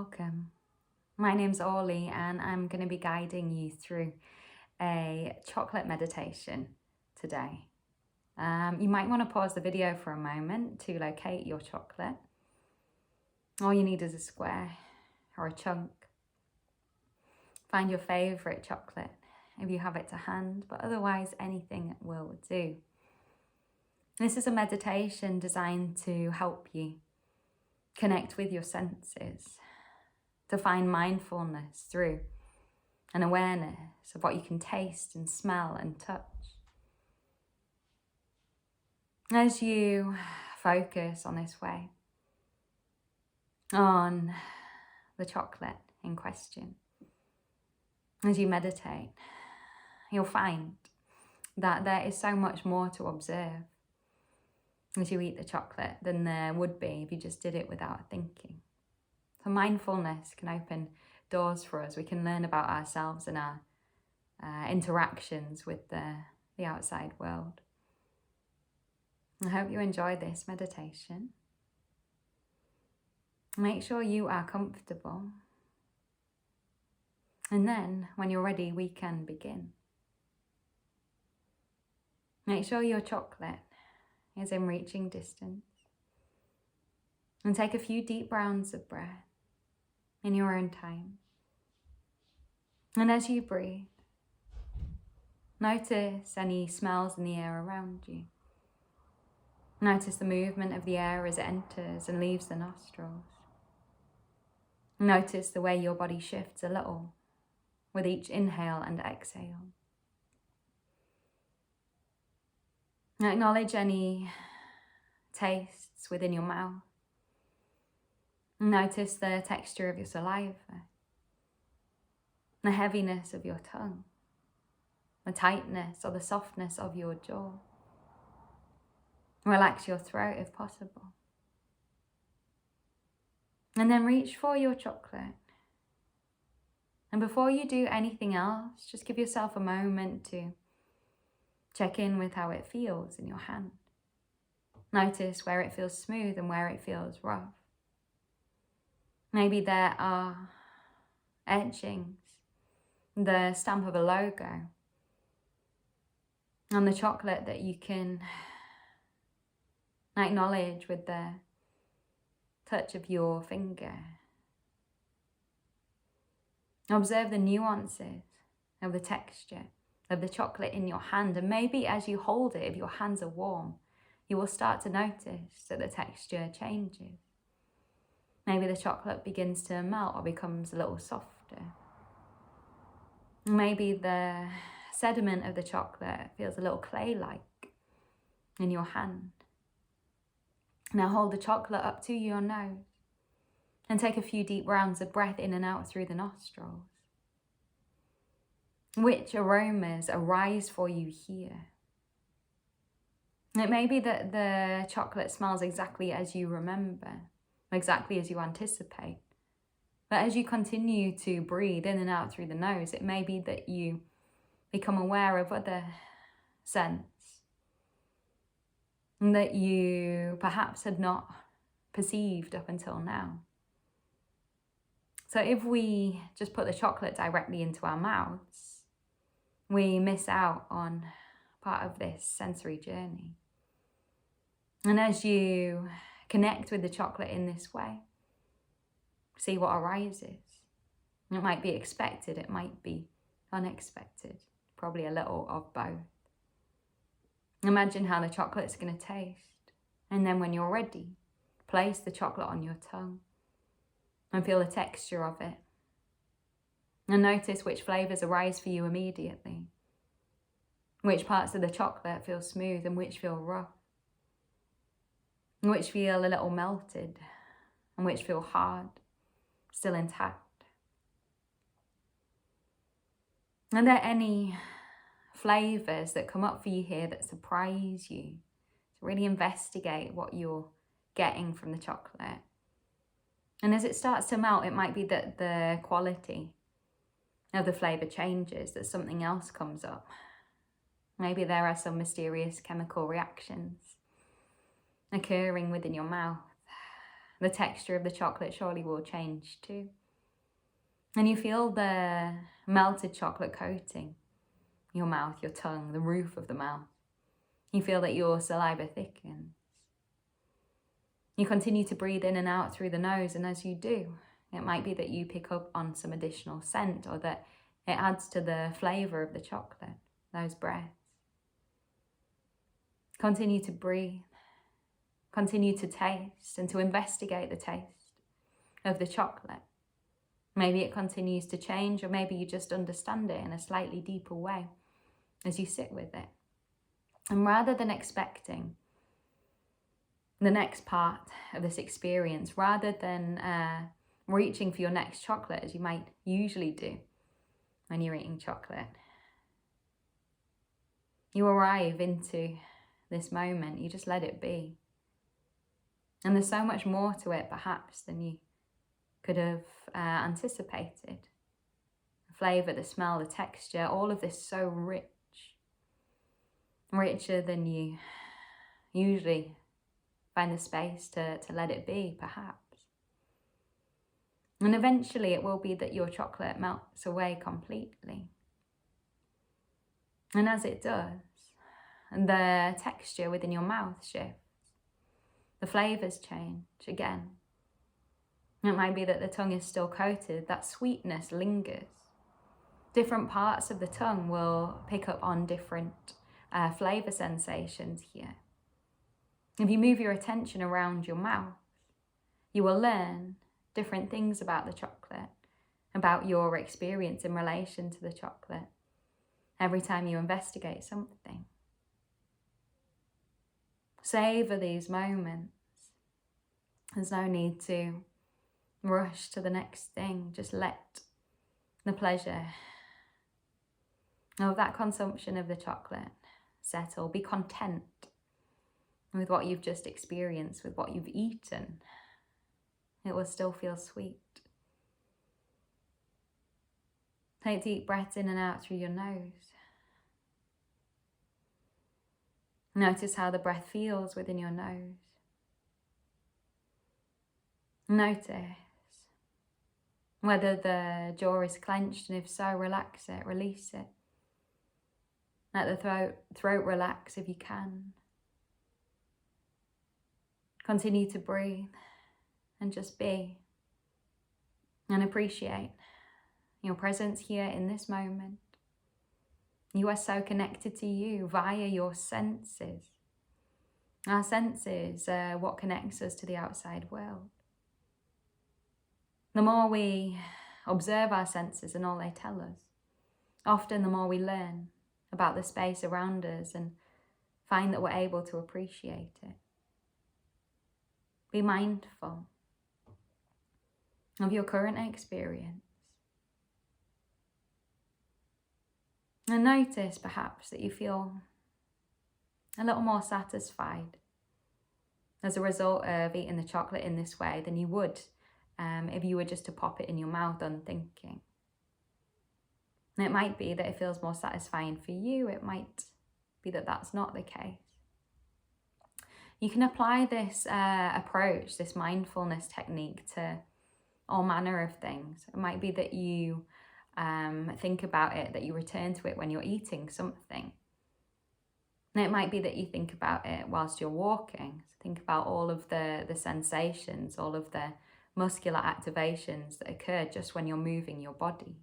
welcome. My name's Orly and I'm going to be guiding you through a chocolate meditation today. You might want to pause the video for a moment to locate your chocolate. All you need is a square or a chunk. Find your favourite chocolate if you have it to hand, but otherwise anything will do. This is a meditation designed to help you connect with your senses, to find mindfulness through an awareness of what you can taste and smell and touch. As you focus on this way, on the chocolate in question, as you meditate, you'll find that there is so much more to observe as you eat the chocolate than there would be if you just did it without thinking. So mindfulness can open doors for us. We can learn about ourselves and our interactions with the outside world. I hope you enjoy this meditation. Make sure you are comfortable. And then, when you're ready, we can begin. Make sure your chocolate is in reaching distance. And take a few deep rounds of breath in your own time. And as you breathe, notice any smells in the air around you. Notice the movement of the air as it enters and leaves the nostrils. Notice the way your body shifts a little with each inhale and exhale. Acknowledge any tastes within your mouth. Notice the texture of your saliva, the heaviness of your tongue, the tightness or the softness of your jaw. Relax your throat if possible. And then reach for your chocolate. And before you do anything else, just give yourself a moment to check in with how it feels in your hand. Notice where it feels smooth and where it feels rough. Maybe there are etchings, the stamp of a logo on the chocolate that you can acknowledge with the touch of your finger. Observe the nuances of the texture of the chocolate in your hand, and maybe as you hold it, if your hands are warm, you will start to notice that the texture changes. Maybe the chocolate begins to melt or becomes a little softer. Maybe the sediment of the chocolate feels a little clay-like in your hand. Now hold the chocolate up to your nose and take a few deep rounds of breath in and out through the nostrils. Which aromas arise for you here? It may be that the chocolate smells exactly as you remember, exactly as you anticipate. But as you continue to breathe in and out through the nose, it may be that you become aware of other scents that you perhaps had not perceived up until now. So if we just put the chocolate directly into our mouths, we miss out on part of this sensory journey. And as you connect with the chocolate in this way, see what arises. It might be expected, it might be unexpected, probably a little of both. Imagine how the chocolate's going to taste. And then when you're ready, place the chocolate on your tongue and feel the texture of it. And notice which flavours arise for you immediately. Which parts of the chocolate feel smooth and which feel rough. Which feel a little melted and which feel hard, still intact. Are there any flavours that come up for you here that surprise you? So really investigate what you're getting from the chocolate. And as it starts to melt, it might be that the quality of the flavour changes, that something else comes up. Maybe there are some mysterious chemical reactions occurring within your mouth The texture of the chocolate surely will change too. And you feel the melted chocolate coating your mouth, your tongue, the roof of the mouth. You feel that your saliva thickens. You continue to breathe in and out through the nose, and as you do, it might be that you pick up on some additional scent, or that it adds to the flavour of the chocolate, those breaths. Continue to breathe. Continue to taste and to investigate the taste of the chocolate. Maybe it continues to change, or maybe you just understand it in a slightly deeper way as you sit with it. And rather than expecting the next part of this experience, rather than reaching for your next chocolate as you might usually do when you're eating chocolate, you arrive into this moment, you just let it be. And there's so much more to it perhaps than you could have anticipated. The flavour, the smell, the texture, all of this so rich. Richer than you usually find the space to let it be, perhaps. And eventually it will be that your chocolate melts away completely. And as it does, the texture within your mouth shifts. The flavours change again. It might be that the tongue is still coated, that sweetness lingers. Different parts of the tongue will pick up on different flavour sensations here. If you move your attention around your mouth, you will learn different things about the chocolate, about your experience in relation to the chocolate, every time you investigate something. Savour these moments. There's no need to rush to the next thing. Just let the pleasure of that consumption of the chocolate settle. Be content with what you've just experienced, with what you've eaten. It will still feel sweet. Take deep breaths in and out through your nose. Notice how the breath feels within your nose. Notice whether the jaw is clenched, and if so, relax it, release it. Let the throat relax if you can. Continue to breathe and just be and appreciate your presence here in this moment. You are so connected to you via your senses. Our senses are what connects us to the outside world. The more we observe our senses and all they tell us, often the more we learn about the space around us and find that we're able to appreciate it. Be mindful of your current experience. And notice perhaps that you feel a little more satisfied as a result of eating the chocolate in this way than you would if you were just to pop it in your mouth unthinking. And it might be that it feels more satisfying for you. It might be that that's not the case. You can apply this approach, this mindfulness technique, to all manner of things. It might be that you think about it, that you return to it when you're eating something. And it might be that you think about it whilst you're walking. So think about all of the sensations, all of the muscular activations that occur just when you're moving your body.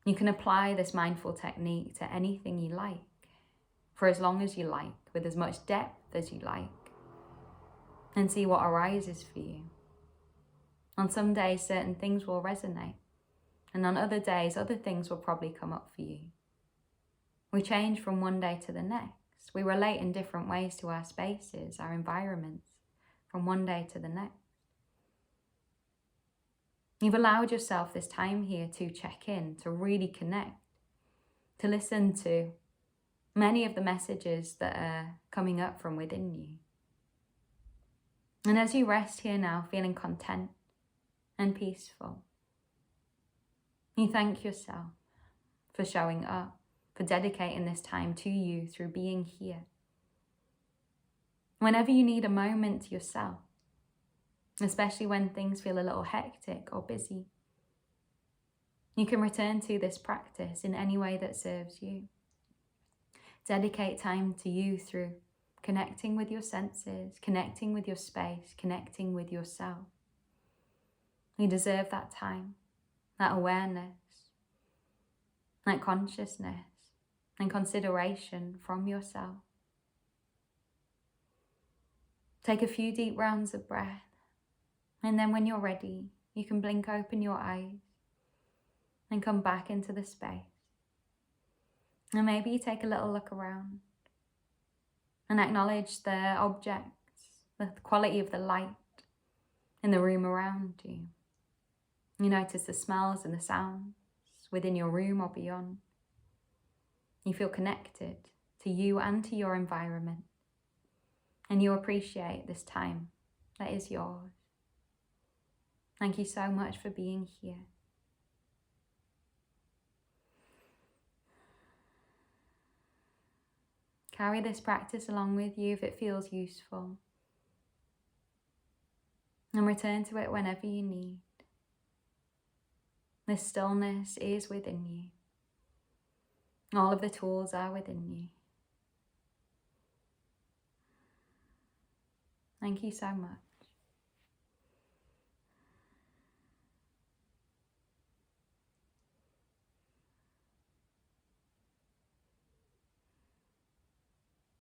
You can apply this mindful technique to anything you like, for as long as you like, with as much depth as you like, and see what arises for you. On some days, certain things will resonate, and on other days, other things will probably come up for you. We change from one day to the next. We relate in different ways to our spaces, our environments, from one day to the next. You've allowed yourself this time here to check in, to really connect, to listen to many of the messages that are coming up from within you. And as you rest here now, feeling content and peaceful, you thank yourself for showing up, for dedicating this time to you through being here. Whenever you need a moment to yourself, especially when things feel a little hectic or busy. You can return to this practice in any way that serves you. Dedicate time to you through connecting with your senses, connecting with your space, connecting with yourself. You deserve that time, that awareness, that consciousness and consideration from yourself. Take a few deep rounds of breath, and then when you're ready, you can blink open your eyes and come back into the space. And maybe you take a little look around and acknowledge the objects, the quality of the light in the room around you. You notice the smells and the sounds within your room or beyond. You feel connected to you and to your environment, and you appreciate this time that is yours. Thank you so much for being here. Carry this practice along with you if it feels useful, and return to it whenever you need. This stillness is within you. All of the tools are within you. Thank you so much.